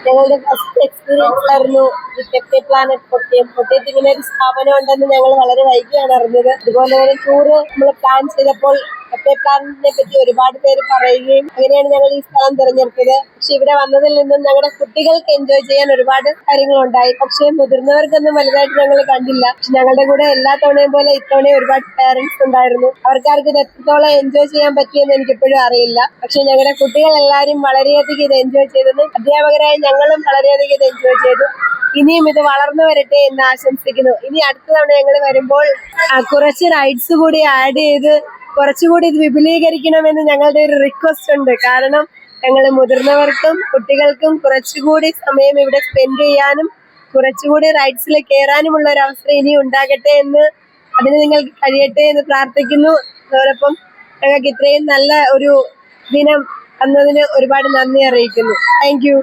ഞങ്ങളുടെ first experience ആയിരുന്നു ഈ കെപ്പെ പ്ലാനറ്റ് കൊട്ടിയം. കൊട്ടിയത്ത് ഇങ്ങനെ ഒരു സ്ഥാപനം ഉണ്ടെന്ന് ഞങ്ങൾ വളരെ വൈകിയാണ് അറിഞ്ഞത്. അതുപോലെ ഒരു ടൂറ് നമ്മൾ പ്ലാൻ ചെയ്തപ്പോൾ കെപ്പെ പ്ലാനറ്റിനെ പറ്റി ഒരുപാട് പേര് പറയുകയും അങ്ങനെയാണ് ഞങ്ങൾ ഈ സ്ഥലം തിരഞ്ഞെടുത്തത്. പക്ഷെ ഇവിടെ വന്നതിൽ നിന്നും ഞങ്ങളുടെ കുട്ടികൾക്ക് എൻജോയ് ചെയ്യാൻ ഒരുപാട് കാര്യങ്ങളുണ്ടായി. പക്ഷെ മുതിർന്നവർക്കൊന്നും വലുതായിട്ട് ഞങ്ങൾ കണ്ടില്ല. പക്ഷെ ഞങ്ങളുടെ കൂടെ എല്ലാ തവണയും പോലെ ഇത്തവണയും ഒരുപാട് പേരൻസ് ഉണ്ടായിരുന്നു. അവർക്കാർക്ക് ഇത് എത്രത്തോളം എൻജോയ് ചെയ്യാൻ പറ്റിയെന്ന് എനിക്കിപ്പോഴും അറിയില്ല. പക്ഷെ ഞങ്ങളുടെ കുട്ടികൾ എല്ലാവരും വളരെയധികം ഇത് എൻജോയ് ചെയ്തത്, അധ്യാപകരായ ഞങ്ങളും വളരെയധികം ഇത് എൻജോയ് ചെയ്തു. ഇനിയും ഇത് വളർന്നു വരട്ടെ എന്ന് ആശംസിക്കുന്നു. ഇനി അടുത്ത തവണ ഞങ്ങൾ വരുമ്പോൾ കുറച്ച് റൈഡ്സ് കൂടി ആഡ് ചെയ്ത് കുറച്ചുകൂടി ഇത് വിപുലീകരിക്കണമെന്ന് ഞങ്ങളുടെ ഒരു റിക്വസ്റ്റ് ഉണ്ട്. കാരണം ഞങ്ങൾ മുതിർന്നവർക്കും കുട്ടികൾക്കും കുറച്ചുകൂടി സമയം ഇവിടെ സ്പെൻഡ് ചെയ്യാനും കുറച്ചുകൂടി റൈഡ്സിൽ കയറാനുമുള്ള ഒരു അവസരം ഇനി ഉണ്ടാകട്ടെ എന്ന്, അതിന് നിങ്ങൾക്ക് കഴിയട്ടെ എന്ന് പ്രാർത്ഥിക്കുന്നു. അതോടൊപ്പം ഞങ്ങൾക്ക് ഇത്രയും നല്ല ഒരു ദിനം തന്നതിന് ഒരുപാട് നന്ദി അറിയിക്കുന്നു. Thank you.